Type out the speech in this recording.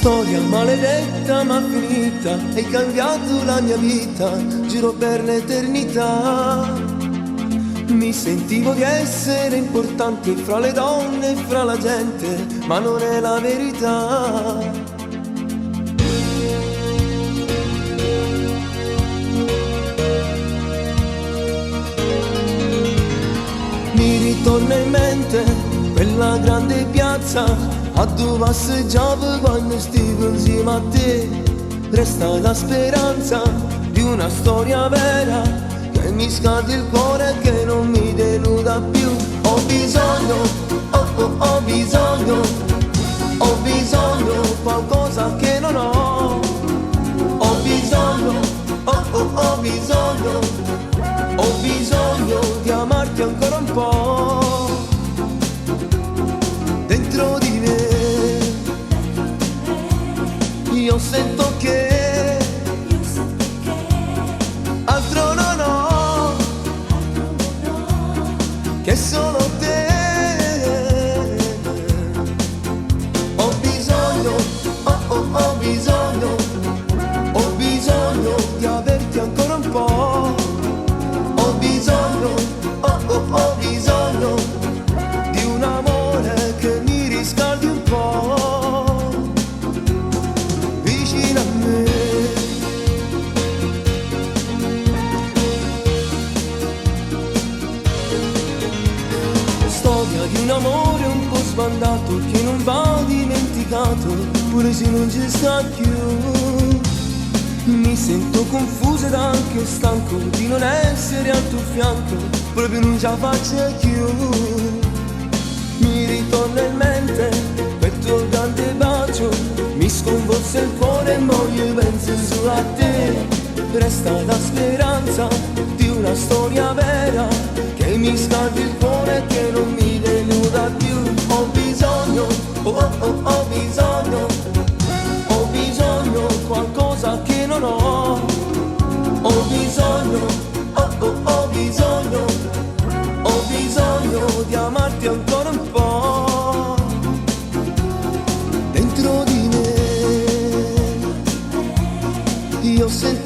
Storia maledetta ma finita, hai cambiato la mia vita, giuro per l'eternità. Mi sentivo di essere importante fra le donne e fra la gente, ma non è la verità. Mi ritorna in mente quella grande piazza a dove passeggiavo quando stavo insieme a te. Resta la speranza di una storia vera che mi scalda il cuore e che non mi deluda più. Ho bisogno, ho bisogno, ho bisogno qualcosa che non ho. Ho bisogno, ho bisogno, ho bisogno di amarti ancora un po'. Dentro di me io sento che altro non ho, che solo te. Ho bisogno, ho bisogno, ho bisogno di averti ancora un po'. Ho bisogno, ho bisogno di un amore che mi riscaldi un po'. Vicino a me. Storia di un amore un po' sbandato che non va dimenticato, pure se non ci sta più. Mi sento confuso ed anche stanco di non essere al tuo fianco, proprio non ce la faccio più. Mi ritorna in mente quel tuo grande bacio, mi sconvolse il cuore e mo io penso solo a te. Resta la speranza di una storia vera che mi scaldi il cuore e che non mi deluda più. Ho bisogno, ho bisogno, ho bisogno qualcosa che non ho. Ho bisogno, ho bisogno, ho bisogno di amarti ancora un po'. Dentro di me io sento